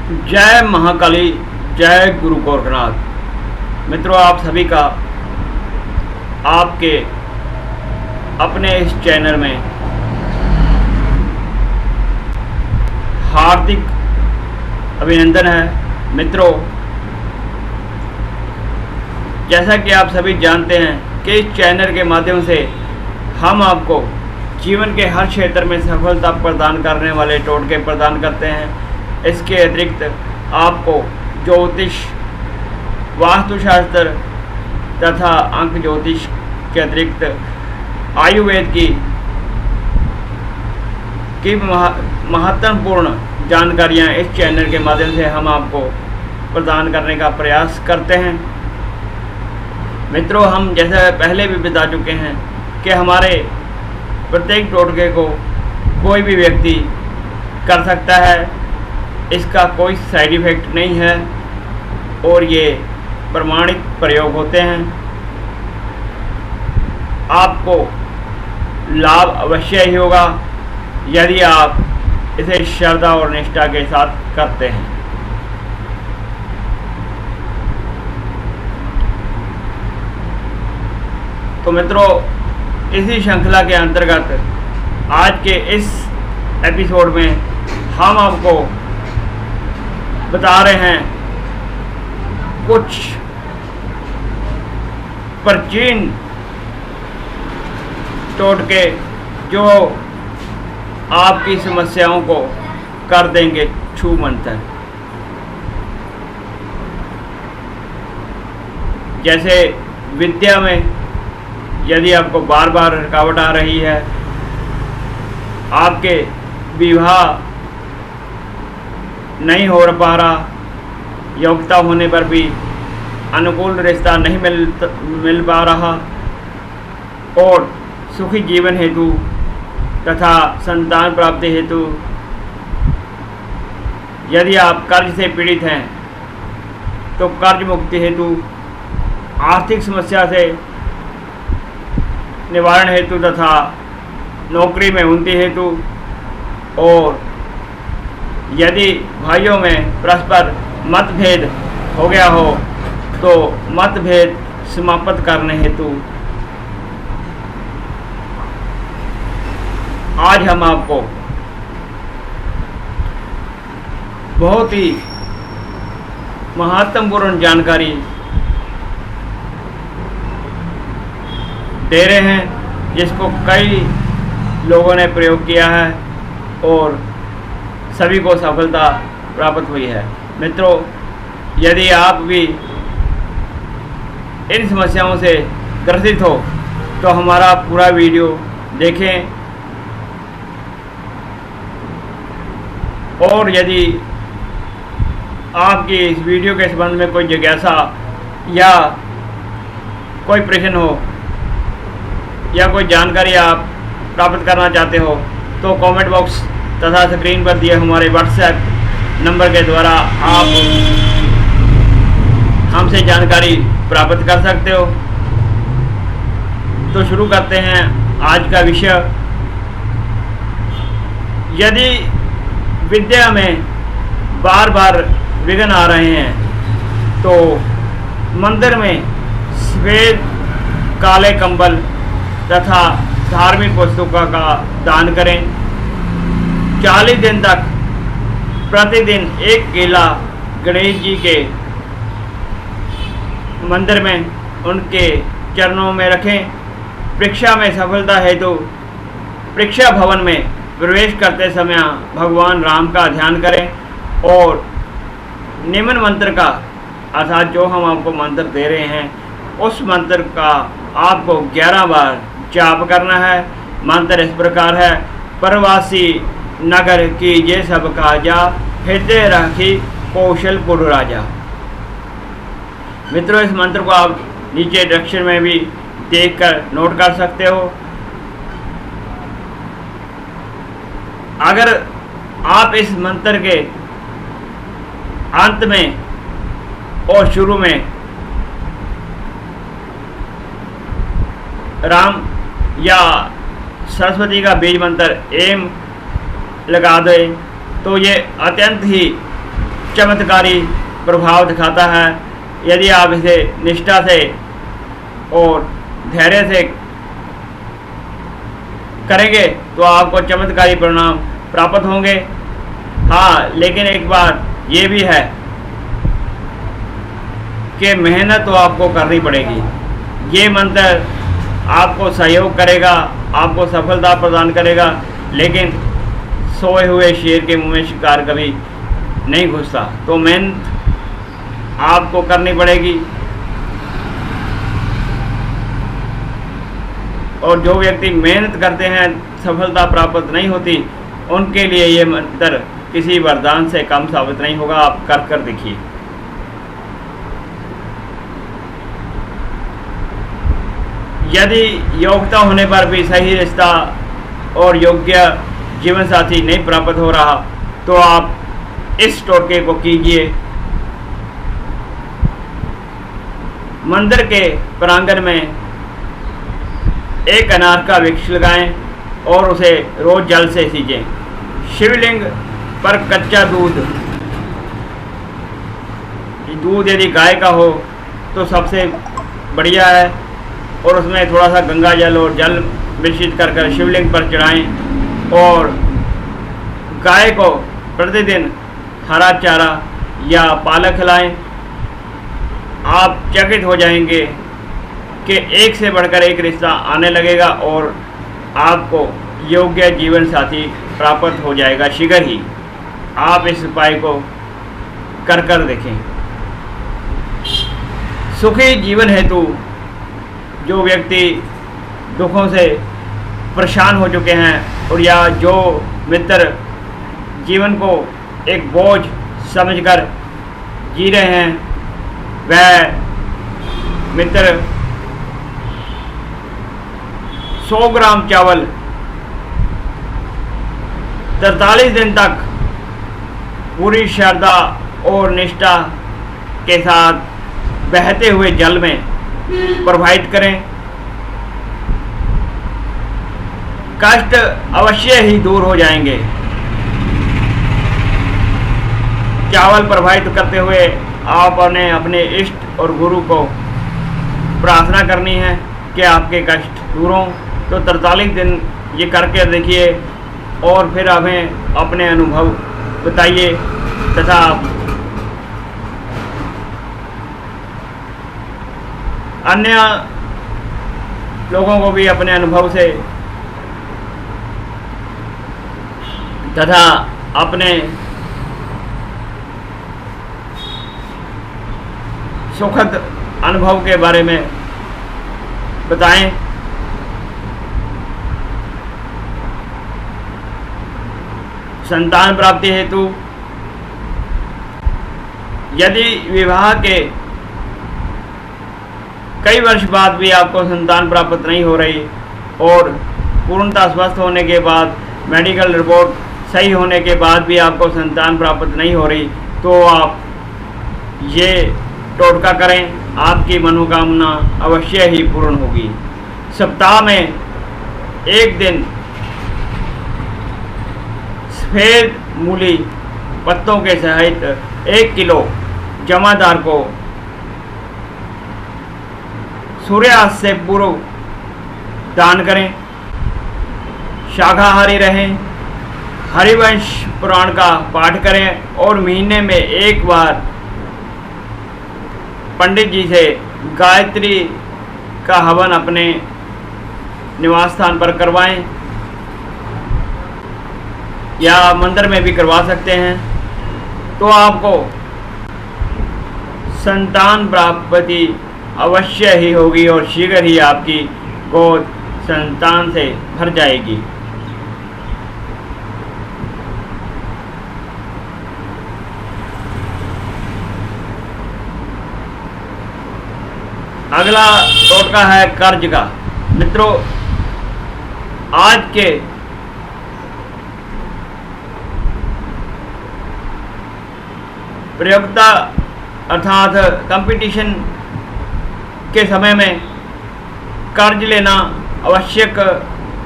जय महाकाली, जय गुरु गोरखनाथ। मित्रों, आप सभी का आपके अपने इस चैनल में हार्दिक अभिनंदन है। मित्रों, जैसा कि आप सभी जानते हैं कि इस चैनल के माध्यम से हम आपको जीवन के हर क्षेत्र में सफलता प्रदान करने वाले टोटके प्रदान करते हैं। इसके अतिरिक्त आपको ज्योतिष, वास्तुशास्त्र तथा अंक ज्योतिष के अतिरिक्त आयुर्वेद की महत्वपूर्ण जानकारियां इस चैनल के माध्यम से हम आपको प्रदान करने का प्रयास करते हैं। मित्रों, हम जैसे पहले भी बता चुके हैं कि हमारे प्रत्येक टोटके को कोई भी व्यक्ति कर सकता है। इसका कोई साइड इफ़ेक्ट नहीं है और ये प्रमाणित प्रयोग होते हैं। आपको लाभ अवश्य ही होगा यदि आप इसे श्रद्धा और निष्ठा के साथ करते हैं। तो मित्रों, इसी श्रृंखला के अंतर्गत आज के इस एपिसोड में हम आपको बता रहे हैं कुछ प्राचीन टोटके जो आपकी समस्याओं को कर देंगे छूमंतर। जैसे विद्या में यदि आपको बार बार रुकावट आ रही है, आपके विवाह नहीं हो पा रहा, योग्यता होने पर भी अनुकूल रिश्ता नहीं मिल पा रहा, और सुखी जीवन हेतु तथा संतान प्राप्ति हेतु यदि आप कर्ज से पीड़ित हैं तो कर्ज मुक्ति हेतु, आर्थिक समस्या से निवारण हेतु तथा नौकरी में उन्नति हेतु, और यदि भाइयों में परस्पर मतभेद हो गया हो तो मतभेद समाप्त करने हेतु आज हम आपको बहुत ही महत्वपूर्ण जानकारी दे रहे हैं, जिसको कई लोगों ने प्रयोग किया है और सभी को सफलता प्राप्त हुई है। मित्रों, यदि आप भी इन समस्याओं से ग्रसित हो तो हमारा पूरा वीडियो देखें, और यदि आपकी इस वीडियो के संबंध में कोई जिज्ञासा या कोई प्रश्न हो या कोई जानकारी आप प्राप्त करना चाहते हो तो कमेंट बॉक्स तथा स्क्रीन पर दिए हमारे व्हाट्सएप नंबर के द्वारा आप हमसे जानकारी प्राप्त कर सकते हो। तो शुरू करते हैं आज का विषय। यदि विद्या में बार बार विघ्न आ रहे हैं तो मंदिर में सफेद काले कंबल तथा धार्मिक पुस्तकों का दान करें। 40 दिन तक प्रतिदिन एक केला गणेश जी के मंदिर में उनके चरणों में रखें। परीक्षा में सफलता हेतु परीक्षा भवन में प्रवेश करते समय भगवान राम का ध्यान करें और निम्न मंत्र का, अर्थात जो हम आपको मंत्र दे रहे हैं उस मंत्र का आपको 11 बार जाप करना है। मंत्र इस प्रकार है: परवासी नगर की ये सब काजा, हृदय राखी कौशलपुर राजा। मित्रों, इस मंत्र को आप नीचे डिस्क्रिप्शन में भी देखकर नोट कर सकते हो। अगर आप इस मंत्र के अंत में और शुरू में राम या सरस्वती का बीज मंत्र एम लगा दें तो ये अत्यंत ही चमत्कारी प्रभाव दिखाता है। यदि आप इसे निष्ठा से और धैर्य से करेंगे तो आपको चमत्कारी परिणाम प्राप्त होंगे। हाँ, लेकिन एक बात ये भी है कि मेहनत तो आपको करनी पड़ेगी। ये मंत्र आपको सहयोग करेगा, आपको सफलता प्रदान करेगा, लेकिन सोए हुए शेर के मुंह में शिकार कभी नहीं घुसता। तो मेहनत आपको करनी पड़ेगी। और जो व्यक्ति मेहनत करते हैं सफलता प्राप्त नहीं होती, उनके लिए ये मंत्र किसी वरदान से कम साबित नहीं होगा। आप कर देखिए। यदि योग्यता होने पर भी सही रिश्ता और योग्य जीवन साथी नहीं प्राप्त हो रहा तो आप इस टोटके को कीजिए। मंदिर के प्रांगण में एक अनार का वृक्ष लगाएं और उसे रोज जल से सींचें। शिवलिंग पर कच्चा दूध यदि गाय का हो तो सबसे बढ़िया है, और उसमें थोड़ा सा गंगा जल और जल मिश्रित कर शिवलिंग पर चढ़ाएं और गाय को प्रतिदिन हरा चारा या पालक खिलाएं। आप चकित हो जाएंगे कि एक से बढ़कर एक रिश्ता आने लगेगा और आपको योग्य जीवन साथी प्राप्त हो जाएगा शीघ्र ही। आप इस उपाय को कर देखें। सुखी जीवन हेतु जो व्यक्ति दुखों से परेशान हो चुके हैं और या जो मित्र जीवन को एक बोझ समझकर जी रहे हैं, वह मित्र 100 ग्राम चावल 43 दिन तक पूरी श्रद्धा और निष्ठा के साथ बहते हुए जल में प्रवाहित करें। कष्ट अवश्य ही दूर हो जाएंगे। चावल प्रवाहित करते हुए आपने अपने इष्ट और गुरु को प्रार्थना करनी है कि आपके कष्ट दूर हों। तो 43 दिन ये करके देखिए और फिर हमें अपने अनुभव बताइए तथा अन्य लोगों को भी अपने अनुभव से तथा अपने सुखद अनुभव के बारे में बताएं। संतान प्राप्ति हेतु यदि विवाह के कई वर्ष बाद भी आपको संतान प्राप्त नहीं हो रही और पूर्णतः स्वस्थ होने के बाद मेडिकल रिपोर्ट सही होने के बाद भी आपको संतान प्राप्त नहीं हो रही, तो आप ये टोटका करें। आपकी मनोकामना अवश्य ही पूर्ण होगी। सप्ताह में एक दिन सफ़ेद मूली पत्तों के सहित 1 किलो जमादार को सूर्यास्त से पूर्व दान करें। शाकाहारी रहें, हरिवंश पुराण का पाठ करें और महीने में एक बार पंडित जी से गायत्री का हवन अपने निवास स्थान पर करवाएं या मंदिर में भी करवा सकते हैं। तो आपको संतान प्राप्ति अवश्य ही होगी और शीघ्र ही आपकी गोद संतान से भर जाएगी। अगला टोटका है कर्ज का। मित्रों, आज के प्रतियोगिता अर्थात कंपटीशन के समय में कर्ज लेना आवश्यक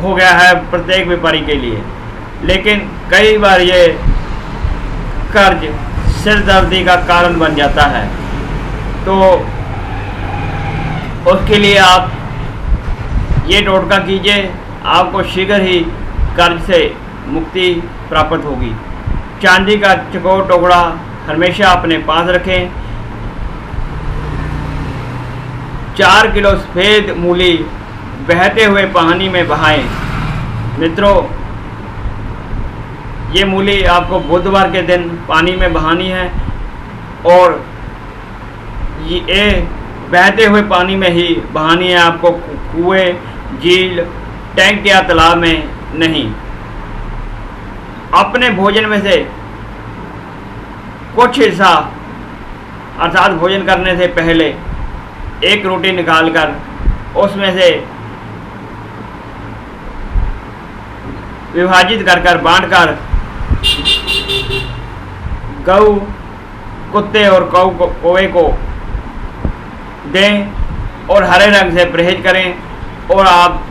हो गया है प्रत्येक व्यापारी के लिए। लेकिन कई बार ये कर्ज सिर दर्दी का कारण बन जाता है। तो उसके लिए आप ये टोटका कीजिए, आपको शीघ्र ही कर्ज से मुक्ति प्राप्त होगी। चांदी का चौकोर टुकड़ा हमेशा अपने पास रखें। 4 किलो सफ़ेद मूली बहते हुए पानी में बहाएं। मित्रों, ये मूली आपको बुधवार के दिन पानी में बहानी है और ये बहते हुए पानी में ही बहानी है, आपको कुएं, झील, टैंक या तालाब में नहीं। अपने भोजन में से कुछ हिस्सा अर्थात भोजन करने से पहले एक रोटी निकालकर उसमें से विभाजित कर बांटकर गऊ, कुत्ते और कौवे को दें और हरे रंग से परहेज करें और आप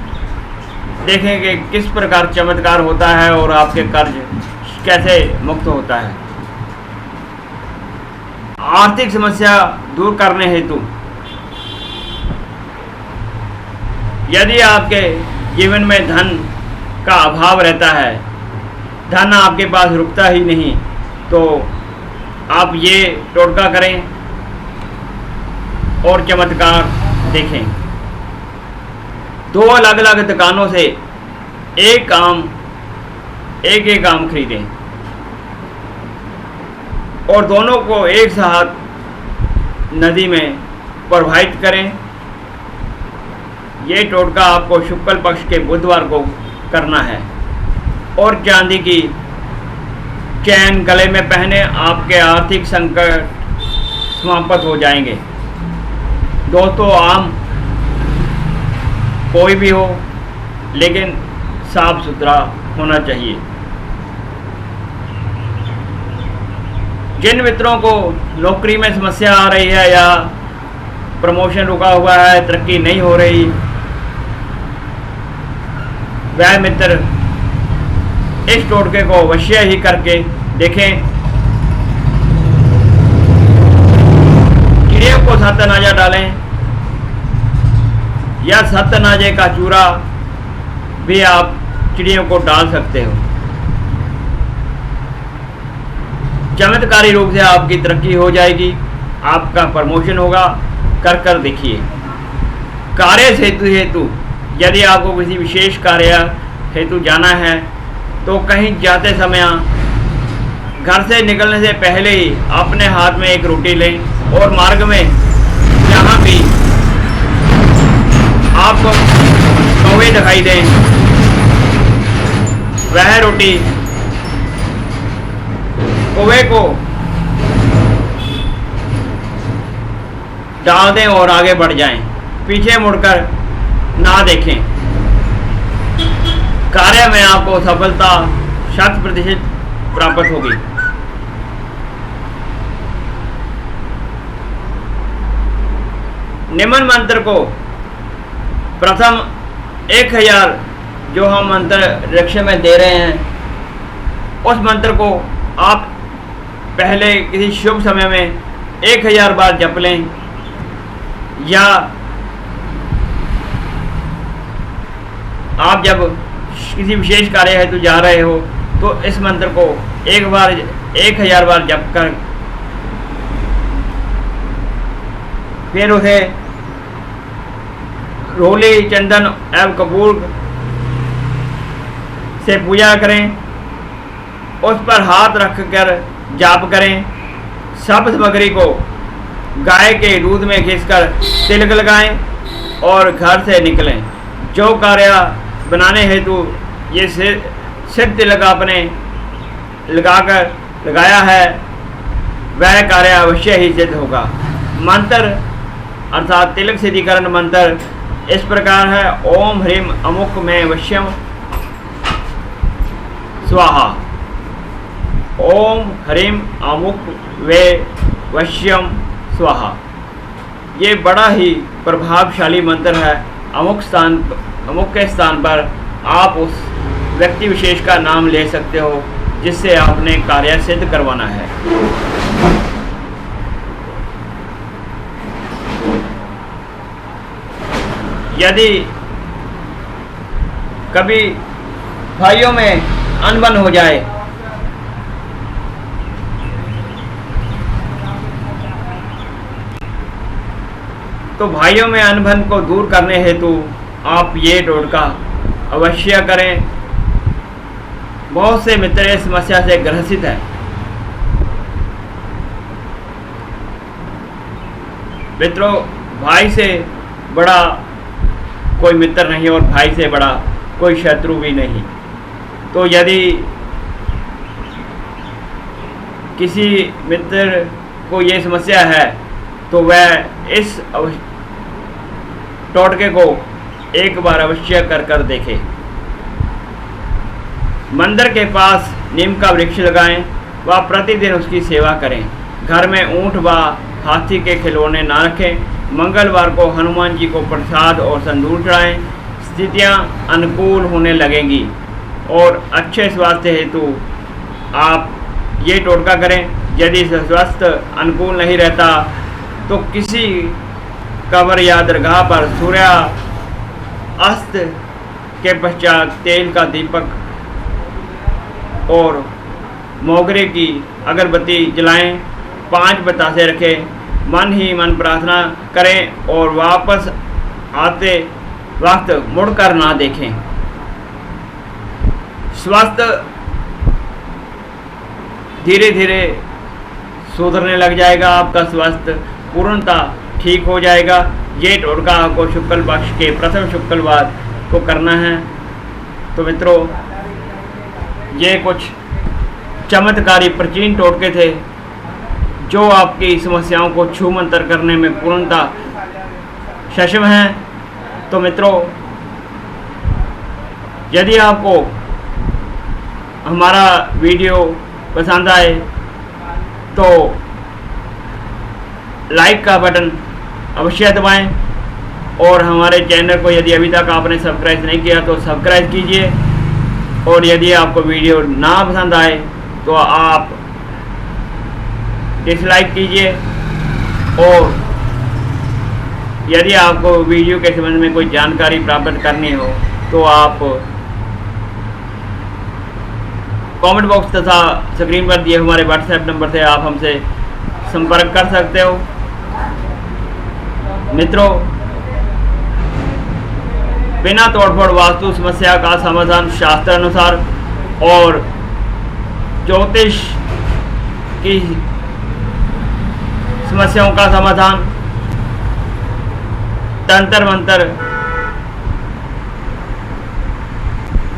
देखेंगे किस प्रकार चमत्कार होता है और आपके कर्ज कैसे मुक्त होता है। आर्थिक समस्या दूर करने हेतु यदि आपके जीवन में धन का अभाव रहता है, धन आपके पास रुकता ही नहीं, तो आप ये टोटका करें और चमत्कार देखें। 2 अलग अलग दुकानों से एक एक आम खरीदें और दोनों को एक साथ नदी में प्रवाहित करें। ये टोटका आपको शुक्ल पक्ष के बुधवार को करना है और चांदी की चैन गले में पहने, आपके आर्थिक संकट समाप्त हो जाएंगे। दोस्तों, आम कोई भी हो लेकिन साफ सुथरा होना चाहिए। जिन मित्रों को नौकरी में समस्या आ रही है या प्रमोशन रुका हुआ है, तरक्की नहीं हो रही, वह मित्र इस टोटके को अवश्य ही करके देखें। चिड़ियों को 7 अनाजा डालें या 7 अनाजे का चूरा भी आप चिड़ियों को डाल सकते हो। चमत्कारी रूप से आपकी तरक्की हो जाएगी, आपका प्रमोशन होगा। कर देखिए। कार्य हेतु यदि आपको किसी विशेष कार्य हेतु जाना है तो कहीं जाते समय घर से निकलने से पहले ही अपने हाथ में एक रोटी लें और मार्ग में जहाँ भी आपको कौवे दिखाई दें वह रोटी कौवे को डाल दें और आगे बढ़ जाएं, पीछे मुड़कर ना देखें। कार्य में आपको सफलता 100% प्राप्त होगी। निम्न मंत्र को प्रथम 1000 जो हम मंत्र लक्ष्य में दे रहे हैं, उस मंत्र को आप पहले किसी शुभ समय में 1000 बार जप लें या आप जब किसी विशेष कार्य हेतु जा रहे हो तो इस मंत्र को 1000 बार जप कर फिर उसे रोली, चंदन एवं कपूर से पूजा करें, उस पर हाथ रखकर जाप करें। सब सामग्री को गाय के दूध में घिसकर तिलक लगाएं और घर से निकलें। जो कार्य बनाने हेतु ये सिर तिलक आपने लगाया है वह कार्य अवश्य ही सिद्ध होगा। मंत्र अर्थात तिलक सिद्धिकरण मंत्र इस प्रकार है। ओम ह्रीम अमुक में वश्यम स्वाहा। ओम ह्रीम अमुक वे वश्यम स्वाहा। ये बड़ा ही प्रभावशाली मंत्र है। अमुक के स्थान पर आप उस व्यक्ति विशेष का नाम ले सकते हो जिससे आपने कार्य सिद्ध करवाना है। यदि कभी भाइयों में अनबन हो जाए तो भाइयों में अनबन को दूर करने हेतु आप ये टोटका अवश्य करें। बहुत से मित्र इस समस्या से ग्रसित हैं। मित्रों, भाई से बड़ा कोई मित्र नहीं और भाई से बड़ा कोई शत्रु भी नहीं। तो यदि किसी मित्र को ये समस्या है तो वह इस टोटके को एक बार अवश्य कर देखे। मंदिर के पास नीम का वृक्ष लगाएं व प्रतिदिन उसकी सेवा करें। घर में ऊंट व हाथी के खिलौने ना रखें। मंगलवार को हनुमान जी को प्रसाद और संदूर चढ़ाएं। स्थितियां अनुकूल होने लगेंगी और अच्छे स्वास्थ्य हेतु आप ये टोटका करें। यदि स्वास्थ्य अनुकूल नहीं रहता तो किसी कब्र या दरगाह पर सूर्यास्त के पश्चात तेल का दीपक और मोगरे की अगरबत्ती जलाएं। 5 बतासे रखें। मन ही मन प्रार्थना करें और वापस आते वक्त मुड़कर ना देखें। स्वास्थ्य धीरे धीरे सुधरने लग जाएगा। आपका स्वास्थ्य पूर्णतः ठीक हो जाएगा। ये टोटका आपको शुक्ल पक्ष के प्रथम शुक्रवार को करना है। तो मित्रों, ये कुछ चमत्कारी प्राचीन टोटके थे जो आपकी समस्याओं को छू मंतर करने में पूर्णतः सक्षम हैं। तो मित्रों, यदि आपको हमारा वीडियो पसंद आए तो लाइक का बटन अवश्य दबाएं और हमारे चैनल को यदि अभी तक आपने सब्सक्राइब नहीं किया तो सब्सक्राइब कीजिए। और यदि आपको वीडियो ना पसंद आए तो आप डिसलाइक कीजिए। और यदि आपको वीडियो के संबंध में कोई जानकारी प्राप्त करनी हो तो आप कमेंट बॉक्स तथा स्क्रीन पर दिए हमारे व्हाट्सएप नंबर से आप हमसे संपर्क कर सकते हो। मित्रों, बिना तोड़फोड़ वास्तु समस्या का समाधान शास्त्र अनुसार और ज्योतिष की समस्याओं का समाधान, तंत्र मंत्र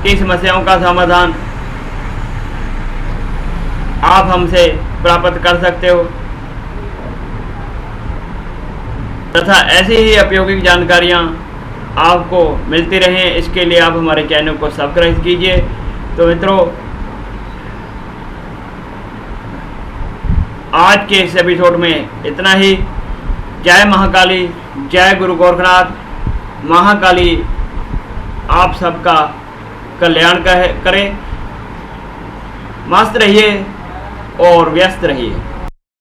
की समस्याओं का समाधान आप हमसे प्राप्त कर सकते हो तथा ऐसी ही उपयोगी जानकारियाँ आपको मिलती रहें, इसके लिए आप हमारे चैनल को सब्सक्राइब कीजिए। तो मित्रों, आज के इस एपिसोड में इतना ही। जय महाकाली, जय गुरु गोरखनाथ। महाकाली आप सबका कल्याण करे। मस्त रहिए और व्यस्त रहिए।